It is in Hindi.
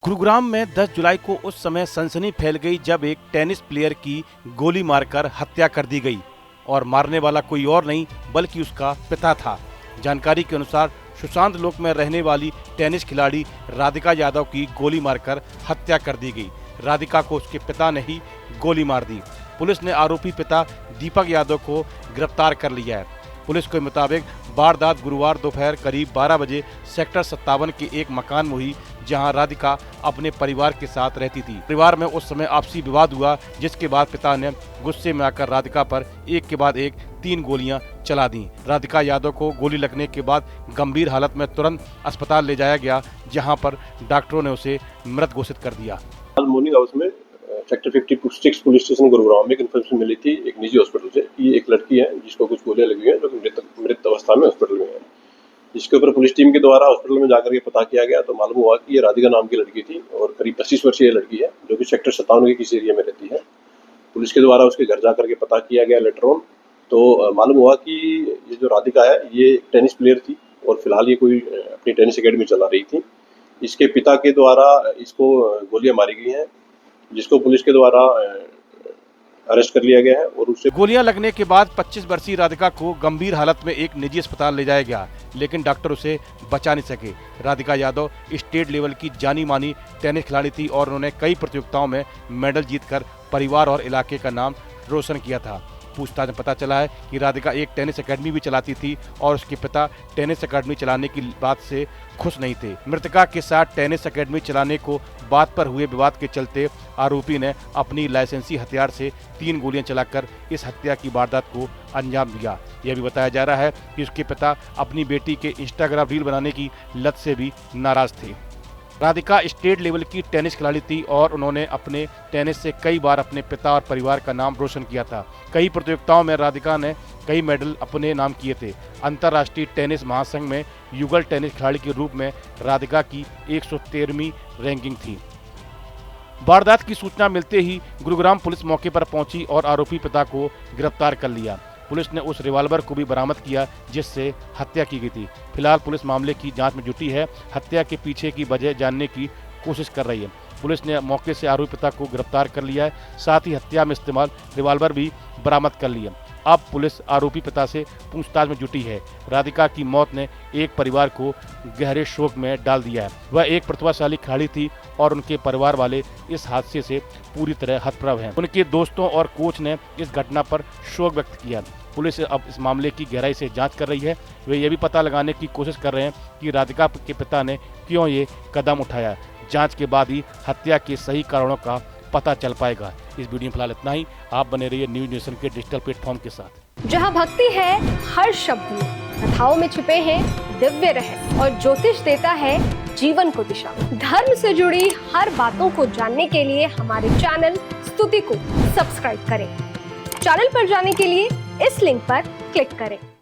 गुरुग्राम में 10 जुलाई को उस समय सनसनी फैल गई जब एक टेनिस प्लेयर की गोली मारकर हत्या कर दी गई और मारने वाला कोई और नहीं बल्कि उसका पिता था। जानकारी के अनुसार सुशांत लोक में रहने वाली टेनिस खिलाड़ी राधिका यादव की गोली मारकर हत्या कर दी गई। राधिका को उसके पिता ने ही गोली मार दी। पुलिस ने आरोपी पिता दीपक यादव को गिरफ्तार कर लिया है। पुलिस के मुताबिक वारदात गुरुवार दोपहर करीब 12 बजे सेक्टर 57 के एक मकान में हुई, जहां राधिका अपने परिवार के साथ रहती थी। परिवार में उस समय आपसी विवाद हुआ, जिसके बाद पिता ने गुस्से में आकर राधिका पर एक के बाद एक 3 गोलियां चला दी। राधिका यादव को गोली लगने के बाद गंभीर हालत में तुरंत अस्पताल ले जाया गया, जहां पर डॉक्टरों ने उसे मृत घोषित कर दिया। कल मॉर्निंग आवर्स में सेक्टर 56 पुलिस स्टेशन गुरुग्राम में एक इन्फॉर्मेशन मिली थी एक निजी हॉस्पिटल से कि एक लड़की है जिसको कुछ गोलियां लगी हुई हैं, जो कि मृत अवस्था में हॉस्पिटल में है। जिसके ऊपर पुलिस टीम के द्वारा हॉस्पिटल में जाकर के पता किया गया तो मालूम हुआ कि ये राधिका नाम की लड़की थी और करीब 25 वर्षीय लड़की है, जो कि सेक्टर 57 के किसी एरिया में रहती है। पुलिस के द्वारा उसके घर जाकर के पता किया गया लेटर ऑन, तो मालूम हुआ कि ये जो राधिका है ये टेनिस प्लेयर थी और फिलहाल ये कोई अपनी टेनिस अकेडमी चला रही थी। इसके पिता के द्वारा इसको गोलियां मारी गई हैं, जिसको पुलिस के द्वारा अरेस्ट कर लिया गया है और उससे गोलियां लगने के बाद 25 वर्षीय राधिका को गंभीर हालत में एक निजी अस्पताल ले जाया गया, लेकिन डॉक्टर उसे बचा नहीं सके। राधिका यादव स्टेट लेवल की जानी मानी टेनिस खिलाड़ी थी और उन्होंने कई प्रतियोगिताओं में मेडल जीतकर परिवार और इलाके का नाम रोशन किया था। पूछताछ में पता चला है कि राधिका एक टेनिस एकेडमी भी चलाती थी और उसके पिता टेनिस एकेडमी चलाने की बात से खुश नहीं थे। मृतका के साथ टेनिस एकेडमी चलाने को बात पर हुए विवाद के चलते आरोपी ने अपनी लाइसेंसी हथियार से 3 गोलियां चलाकर इस हत्या की वारदात को अंजाम दिया। यह भी बताया जा रहा है कि उसके पिता अपनी बेटी के इंस्टाग्राम रील बनाने की लत से भी नाराज थे। राधिका स्टेट लेवल की टेनिस खिलाड़ी थी और उन्होंने अपने टेनिस से कई बार अपने पिता और परिवार का नाम रोशन किया था। कई प्रतियोगिताओं में राधिका ने कई मेडल अपने नाम किए थे। अंतर्राष्ट्रीय टेनिस महासंघ में युगल टेनिस खिलाड़ी के रूप में राधिका की 113वीं रैंकिंग थी। वारदात की सूचना मिलते ही गुरुग्राम पुलिस मौके पर पहुंची और आरोपी पिता को गिरफ्तार कर लिया। पुलिस ने उस रिवॉल्वर को भी बरामद किया जिससे हत्या की गई थी। फिलहाल पुलिस मामले की जांच में जुटी है। हत्या के पीछे की वजह जानने की कोशिश कर रही है। पुलिस ने मौके से आरोपी पिता को गिरफ्तार कर लिया है, साथ ही हत्या में इस्तेमाल रिवॉल्वर भी बरामद कर लिया। अब पुलिस आरोपी पिता से पूछताछ में जुटी है। राधिका की मौत ने एक परिवार को गहरे शोक में डाल दिया है। वह एक प्रतिभाशाली खिलाड़ी थी और उनके परिवार वाले इस हादसे से पूरी तरह हतप्रभ हैं। उनके दोस्तों और कोच ने इस घटना पर शोक व्यक्त किया। पुलिस अब इस मामले की गहराई से जांच कर रही है। वे ये भी पता लगाने की कोशिश कर रहे हैं कि राधिका के पिता ने क्यों ये कदम उठाया। जांच के बाद ही हत्या के सही कारणों का पता चल पाएगा। इस वीडियो में फिलहाल इतना ही। आप बने रहिए न्यूज नेशन के डिजिटल प्लेटफॉर्म के साथ। जहां भक्ति है हर शब्द में, कथाओं में छुपे हैं दिव्य रहस्य और ज्योतिष देता है जीवन को दिशा। धर्म से जुड़ी हर बातों को जानने के लिए हमारे चैनल स्तुति को सब्सक्राइब करें। चैनल पर जाने के लिए इस लिंक पर क्लिक करें।